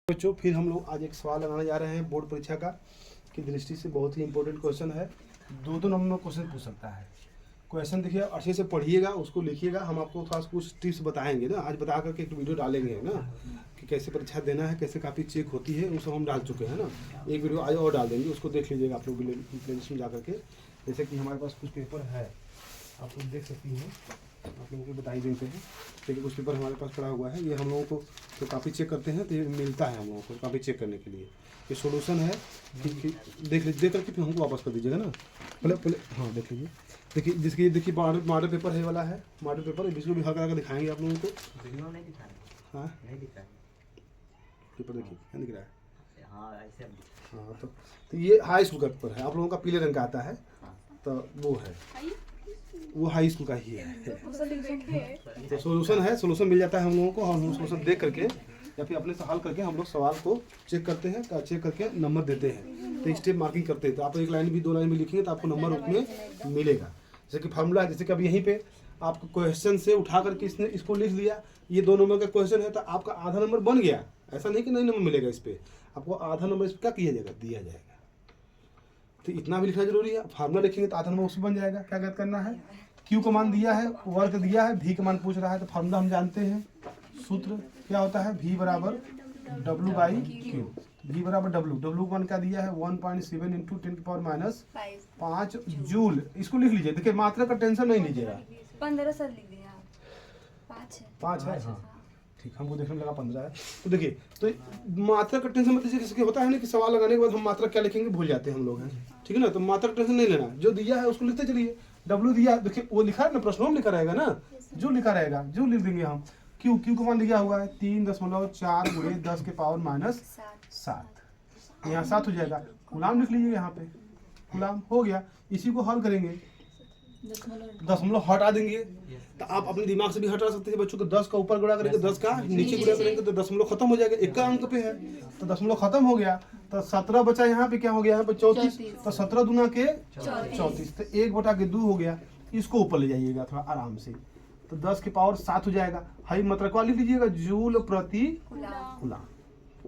बच्चों फिर हम लोग आज एक सवाल लगाने जा रहे हैं बोर्ड परीक्षा का की दृष्टि से बहुत ही इंपॉर्टेंट क्वेश्चन है। दो नंबर में क्वेश्चन पूछ सकता है। क्वेश्चन देखिए अच्छे से पढ़िएगा, उसको लिखिएगा। हम आपको थोड़ा सा कुछ टिप्स बताएंगे ना, आज बता करके एक वीडियो डालेंगे ना कि कैसे परीक्षा देना है, कैसे काफ़ी चेक होती है, वो सब हम डाल चुके हैं ना। एक वीडियो आज और डाल देंगे, उसको देख लीजिएगा आप लोग प्ले लिस्ट में जा करके। जैसे कि हमारे पास कुछ पेपर है, आप लोग देख सकती हैं, आप लोगों को बताई देते हैं। देखिए कुछ पेपर हमारे पास पड़ा हुआ है, ये हम लोगों को तो काफ़ी चेक करते हैं तो ये मिलता है हम लोगों को काफ़ी चेक करने के लिए। ये सॉल्यूशन है कि देख करके फिर हमको वापस कर दीजिएगा ना। पहले हाँ देख लीजिए। देखिए जिसकी ये देखिए मॉडल पेपर है वाला है, मॉडल पेपर इसको भी हल्का दिखाएंगे आप लोगों को। हाँ पेपर देखिए क्या दिख रहा है। हाँ तो ये हाई स्कूल का पेपर है, आप लोगों का पीले रंग का आता है, तो वो है वो हाई स्कूल का ही है। तो सॉल्यूशन है, सॉल्यूशन मिल जाता है हम लोगों को, और हम सॉल्यूशन देख करके या फिर अपने से हल करके हम लोग सवाल को चेक करते हैं, चेक करके नंबर देते हैं। तो स्टेप मार्किंग करते हैं, तो आप एक लाइन भी दो लाइन भी लिखेंगे तो आपको नंबर उसमें मिलेगा। जैसे कि फार्मूला है, जैसे कि अब यहीं पे आपको क्वेश्चन से उठा करके इसने इसको लिख लिया, ये 2 नंबर का क्वेश्चन है तो आपका आधा नंबर बन गया। ऐसा नहीं कि नहीं नंबर मिलेगा, इस पर आपको आधा नंबर इस पर क्या किया जाएगा, दिया जाएगा। तो इतना भी लिखना जरूरी है। फार्मूला लिखेंगे तो आधा नंबर उसमें बन जाएगा। क्या याद करना है, क्यू का मान दिया है, वर्क दिया है, भी का मान पूछ रहा है, तो फार्मूला हम जानते हैं। सूत्र क्या होता है, v बराबर W बाई क्यू। v बराबर W का मान क्या दिया है 1.7 इंटू 10⁻⁵ जूल। इसको लिख लीजिए। देखिए मात्रा का टेंशन नहीं लीजिएगा। 15 सर लिख दिया, 5 है हाँ ठीक, हमको देखने में लगा 15 है। तो देखिए तो मात्रा का टेंशन मतलब किसी होता है ना कि सवाल लगाने के बाद हम मात्रा क्या लिखेंगे भूल जाते हैं हम लोग हैं, ठीक है ना। तो मात्रा का टेंशन नहीं लेना, जो दिया है उसको लिखते चलिए। W दिया है, देखिए वो लिखा है ना, प्रश्नों में लिखा रहेगा ना, जो लिखा रहेगा जो लिख देंगे हम। क्यू का मान लिखा हुआ है 3.4 गुणे 10 के पावर -7, यहाँ 7 हो जाएगा। गुलाम लिख लीजिए, यहाँ पे गुलाम हो गया। इसी को हल करेंगे, दशमलव हटा देंगे। तो आप अपने दिमाग से भी हटा सकते हैं बच्चों को। 10 का ऊपर गुणा करेंगे, 10 का नीचे गुणा करेंगे तो दशमलव खत्म हो जाएगा। एक का अंक पे है तो दशमलव खत्म हो गया। तो 17 बचा, यहाँ पे क्या हो गया, यहाँ पे 34। तो 17 दूना के 34, तो 1/2 हो गया। इसको ऊपर ले जाइएगा थोड़ा आराम से, तो 10 के पावर 7 हो जाएगा। हाई मात्रा को लिख लीजिएगा, जूल प्रति कूलम।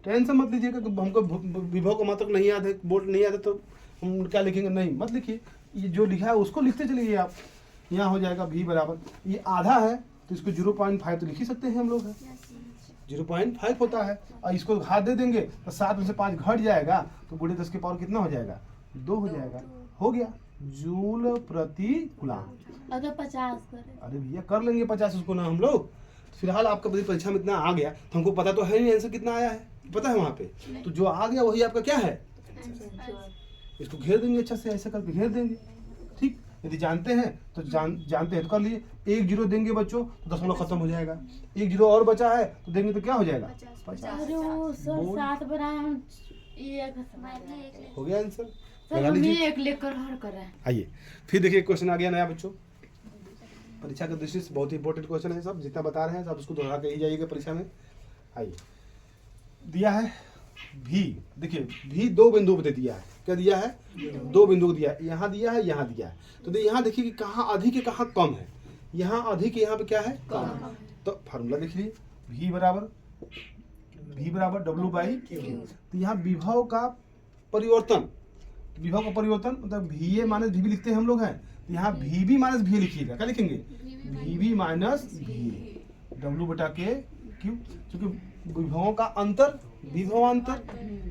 टेंशन मत लीजिएगा कि हमको विभव का मात्रक नहीं याद है, बोल्ट नहीं याद है, तो हम क्या लिखेंगे, नहीं मत लिखिए। ये जो लिखा है उसको लिखते चलिए आप। यहाँ हो जाएगा v बराबर, ये आधा है तो इसको 0.5 तो लिख ही सकते हैं हम लोग, 0.5 होता है। और इसको घात दे देंगे तो 7 में से 5 घट जाएगा, तो बूढ़े 10 के पावर कितना हो जाएगा, 2 हो जाएगा। हो गया जूल प्रति कूलम। अगर 50 करें, अरे भैया कर लेंगे 50 उसको ना हम लोग। फिलहाल आपका परीक्षा में इतना आ गया तो हमको पता तो है नहीं आंसर कितना आया है, पता है वहाँ पे। तो जो आ गया वही आपका क्या है, इसको घेर देंगे अच्छे से, ऐसे करके घेर देंगे। ठीक, यदि जानते हैं तो जानते हैं तो कर लिए। 1 0 देंगे बच्चों तो दशमलव खत्म हो जाएगा। 1 0 और बचा है तो देंगे तो क्या हो जाएगा, 50। हो गया आंसर, लगा लीजिए। एक लेकर हर कर रहे हैं। आइए फिर देखिए क्वेश्चन आ गया नया बच्चों। परीक्षा की दृष्टि से बहुत ही इंपॉर्टेंट क्वेश्चन है, सब जितना बता रहे हैं सब उसको दोहरा के ही जाइएगा परीक्षा में। आइए दिया है भी, देखिए भी 2 बिंदु पे दिया है। क्या दिया है, 2 बिंदु दिया है, यहाँ दिया है, यहाँ दिया है। तो यहाँ देखिए कि कहाँ अधिक है कहाँ कम है। यहाँ अधिक, यहाँ पे क्या है कम। तो फार्मूला देख लीजिए, v बराबर W बाई क्यू। तो यहाँ विभव का परिवर्तन, विभव का परिवर्तन मतलब VA माइनस VB लिखते हैं हम लोग हैं, तो यहाँ VB माइनस VA लिखिएगा। क्या लिखेंगे, VB माइनस VA, W बटा के क्यू। क्योंकि विभवों का अंतर, विभवांतर,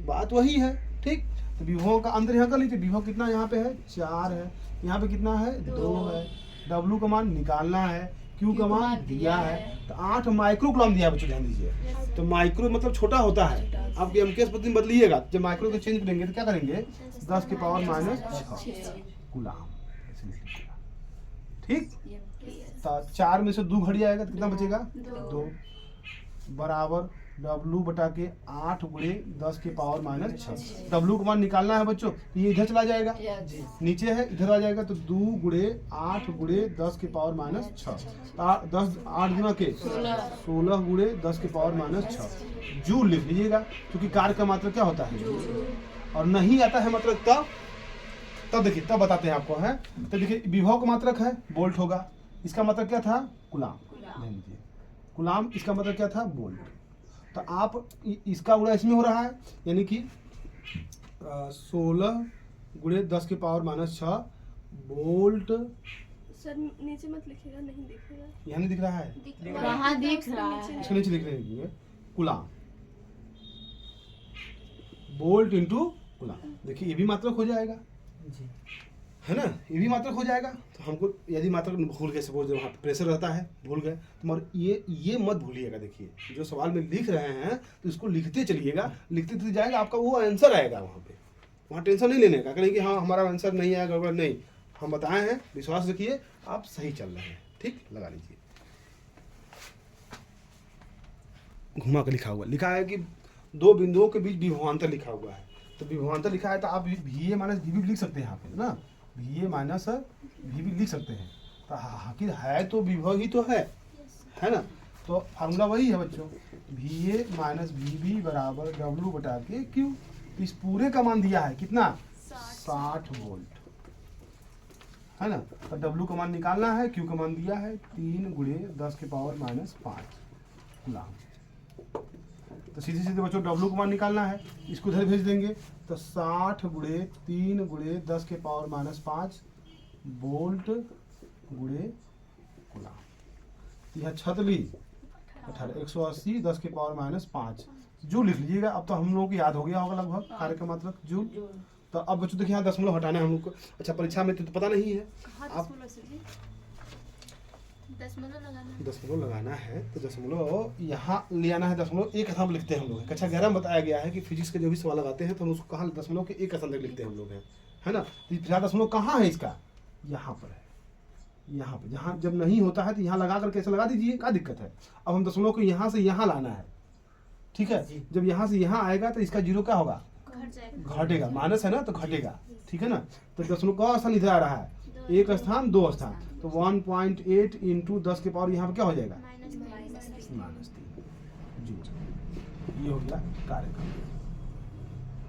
बात वही है। ठीक, तो विभवों का अंतर यहाँ कर लीजिए। विभव कितना यहाँ पे है 4 है, यहाँ पे कितना है 2 है। W का मान निकालना है, Q का मान दिया है, तो 8 माइक्रो कूलम दिया है बच्चों, ध्यान दीजिए। तो माइक्रो मतलब छोटा होता है। आप MKS पद्धति में बदलिएगा, जब माइक्रो को चेंज करेंगे तो क्या करेंगे, 10 के पावर -6 कूलम। ठीक, तो 4 में से 2 घट जाएगा तो कितना बचेगा 2 बराबर W बटा के 8 गुणे 10 के पावर -6। W का मान निकालना है बच्चों, ये इधर चला जाएगा, नीचे है इधर आ जाएगा, तो 2 गुणे 8 गुणे 10 के पावर -6। 10 8 गुना के 16 गुणे 10 के पावर -6 जूल लिख लीजिएगा। क्योंकि कार्य का मात्रक क्या होता है, और नहीं आता है मात्रक तब देखिए तब बताते हैं आपको है। तो देखिए विभव का मात्रक है वोल्ट होगा, इसका मतलब क्या था कूलम, कूलम, इसका मतलब क्या था वोल्ट। तो आप इसका गुणा इसमें हो रहा है, यानी कि 16 गुणे 10 की पावर -6 वोल्ट। सर नीचे मत लिखिएगा, नहीं दिखेगा। यहाँ नहीं दिख रहा है, वहाँ दिख रहा है। इसके नीचे दिख रहे हैं कूलाम, वोल्ट इंटू कूलाम। देखिए ये भी मात्रक हो जाएगा जी, है ना, ये भी मात्रक हो जाएगा। तो हमको यदि मात्रक भूल गए, सपोज वहाँ पे प्रेशर रहता है भूल गए, तो मगर ये मत भूलिएगा। देखिए जो सवाल में लिख रहे हैं तो इसको लिखते चलिएगा, लिखते जाएगा, आपका वो आंसर आएगा वहाँ पे। वहाँ टेंशन नहीं लेने का, करें कि हाँ हमारा आंसर नहीं आया, गड़बड़ नहीं, हम बताए हैं, विश्वास रखिए आप सही चल रहे हैं। ठीक, लगा लीजिए। घुमा के लिखा है कि दो बिंदुओं के बीच विभवांतर लिखा हुआ है, तो विभवांतर लिखा है तो आप VA माइनस VB लिख सकते हैं यहाँ पे ना, VA माइनस VB लिख सकते हैं। तो आखिर है तो विभव ही तो है ना। तो फार्मूला वही है बच्चों, VA माइनस VB बराबर W/Q। इस पूरे का मान दिया है कितना, 60 वोल्ट, है ना। तो W का मान निकालना है, Q का मान दिया है 3 गुणे 10 की पावर -5 कूलाम। तो सीधे सीधे बच्चों W का मान निकालना है, इसको इधर भेज देंगे। तो 60 गुणे 3 गुणे 10 के पावर -5 वोल्ट गुणे कूलाम। तो यह 18 180 10 के पावर -5 जूल लिख लीजिएगा। अब तो हम लोगों को याद हो गया होगा लगभग कार्य का मतलब जूल। तो अब बच्चों देखिए यहाँ दशमलव हटाना है हम लोग को। अच्छा परीक्षा में तो पता नहीं है, आप दशमलव लगाना है तो दशमलव यहाँ ले आना है। दशमलव एक स्थान पर लिखते हैं हम लोग, कक्षा 11 में बताया गया है कि फिजिक्स के जो भी सवाल लगाते हैं तो हम उसको कहाँ दशमलव के एक स्थान तक लिखते हैं हम लोग, है ना। तो 50 दशमलव कहाँ है इसका, यहाँ पर है, यहाँ पर। जहाँ जब नहीं होता है तो यहाँ लगा कर कैसे लगा दीजिए, क्या दिक्कत है। अब हम दशमलव को यहाँ से यहाँ लाना है, ठीक है। जब यहाँ से यहाँ आएगा तो इसका जीरो क्या होगा, घटेगा, माइनस है ना तो घटेगा, ठीक है ना। तो दशमलव का स्थान इधर आ रहा है, एक स्थान 2 स्थान, तो 1.8 इंटू 10 के पावर यहाँ पर क्या हो जाएगा, -3 जूल। ये हो गया कार्य का,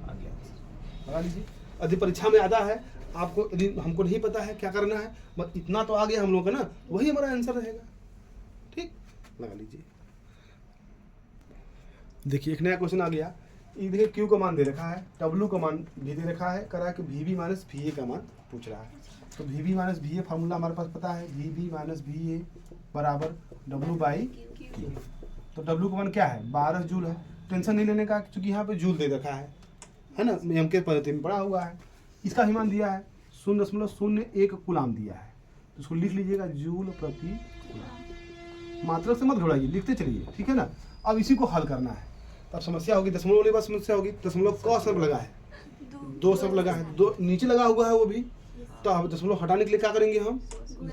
आ गया लगा लीजिए। यदि परीक्षा में आता है आपको, यदि हमको नहीं पता है क्या करना है, बस इतना तो आ गया हम लोग का ना, वही हमारा आंसर रहेगा। ठीक, लगा लीजिए। देखिए एक नया क्वेश्चन आ गया, ये देखिए Q का मान दे रखा है, W का मान भी दे रखा है, करा कि VB माइनस VA का मान पूछ रहा है। तो VB माइनस VA फार्मूला हमारे पास पता है, VB माइनस VA बराबर W/Q। तो W का मान क्या है, 12 जूल है। टेंशन नहीं लेने का, क्योंकि यहाँ पे जूल दे रखा है ना, एम के पद्धति में पड़ा हुआ है। इसका ही मान दिया है 0.01 कूलाम दिया है, तो उसको लिख लीजिएगा जूल प्रति कूलाम। मात्रक से मत घबराइए, लिखते चलिए, ठीक है ना। अब इसी को हल करना है, तब समस्या होगी, दशमलव वाली बात समस्या होगी। दशमलव का शब्द लगा है, 2 शब्द लगा है, 2 नीचे लगा हुआ है वो भी। तो अब दशमलव हटाने के लिए क्या करेंगे हम,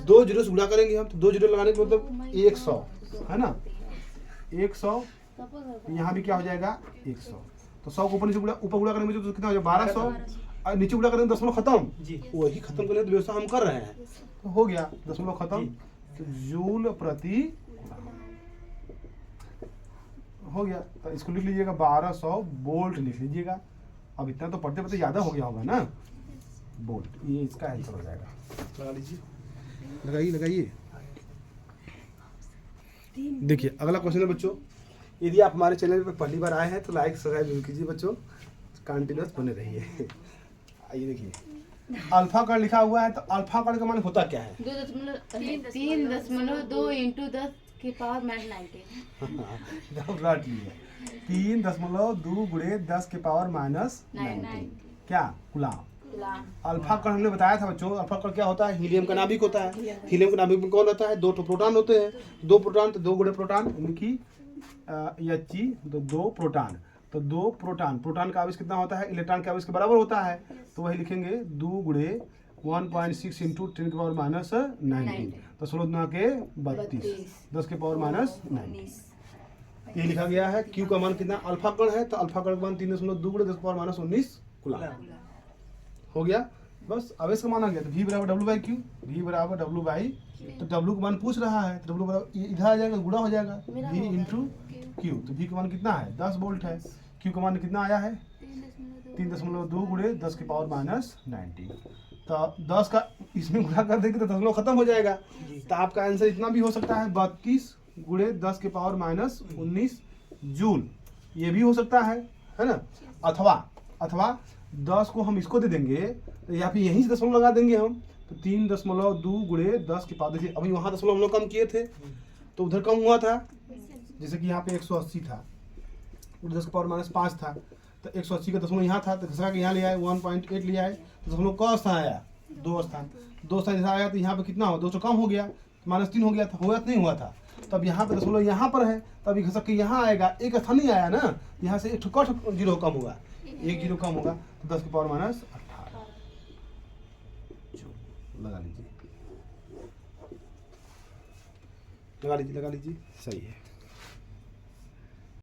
2 जीरो से गुणा करेंगे हम। तो 2 जीरो लगाने के मतलब 100, है ना, 100। यहाँ भी क्या हो जाएगा 100। तो 100 को ऊपर नीचे ऊपर गुणा करेंगे तो कितना हो जाएगा 1200, और नीचे गुणा करेंगे दशमलव खत्म जी, वही खत्म करने की व्यवस्था हम कर रहे हैं। तो हो गया दशमलव खत्म, तो जूल प्रति हो गया। तो इसको लिख लीजिएगा 1200 वोल्ट लिख लीजिएगा। अब इतना तो पढ़ते पढ़ते ज़्यादा हो गया होगा ना, वोल्ट, ये इसका आंसर हो जाएगा। लगा लीजिए, लगाइए। देखिए अगला क्वेश्चन है बच्चों, यदि आप हमारे चैनल पर पहली बार आए हैं तो लाइक सब्सक्राइब जरूर कीजिए बच्चों, कंटिन्यूस बने रहिए। आइए देखिए, अल्फा कण लिखा हुआ है, तो अल्फा कण का मान होता क्या है, 3.2 इंटू 10 की पावर -90। 3.2 गुणे 10 के पावर -90 क्या कूलाम। अल्फा कण हमने बताया था बच्चों, अल्फा कण क्या होता है, हीलियम का नाभिक होता है। हीलियम का नाभिक में कौन रहता है, 2 प्रोटॉन होते हैं, 2 प्रोटॉन, तो 2 गुणे प्रोटॉन, उनकी He, तो 2 प्रोटॉन। तो 2 प्रोटॉन का आवेश कितना होता है, इलेक्ट्रॉन के आवेश के बराबर होता है। तो वही लिखेंगे 2 गुणे 1.6 इंटू 10 के पावर -90, तो 16 के 32, 10 के पावर -90। ये लिखा गया है। Q का मान कितना, अल्फा कण है, तो अल्फा कण का मान 3.2 गुणे 10 के पावर -19 कूलाम हो गया। बस आवेश का मान आ गया। तो V बराबर W/Q, V बराबर W/, तो W का मान पूछ रहा है, तो W बराबर इधर आ जाएगा, गुणा हो जाएगा, V इंटू Q। तो V का मान कितना है, 10 वोल्ट है। Q का मान कितना आया है, 3.2 गुणे 10 के पावर -90। तो 10 का इसमें गुणा कर देंगे तो दशमलव खत्म हो जाएगा। तो आपका आंसर इतना भी हो सकता है, 32 गुणे 10 के पावर -19 जूल। ये भी हो सकता है ना। अथवा 10 को हम इसको दे देंगे तो या फिर यहीं से दशमलव लगा देंगे हम, तो 3.2 गुणे 10 की पावर। देखिए अभी वहाँ दशमलव हम लोग कम किए थे तो उधर कम हुआ था, जैसे कि यहाँ पे 180 था, 10 की पावर -5 था, तो 180 का दशमलव यहाँ था, तो घसरा के यहाँ ले आए 1.8 ले आए, तो दशमलव क स्थान आया 2 स्थान जैसा आया, तो यहाँ पे कितना हो 2 से कम हो गया, -3 हो गया था, हुआ तो नहीं हुआ था। तब यहाँ पे दशमलव यहाँ पर है, तब घसक के यहाँ आएगा, एक स्थान नहीं आया ना, यहाँ से एक जीरो कम होगा, 1 जीरो कम होगा, तो 10 की पावर -18 लगा लीजिए, सही है।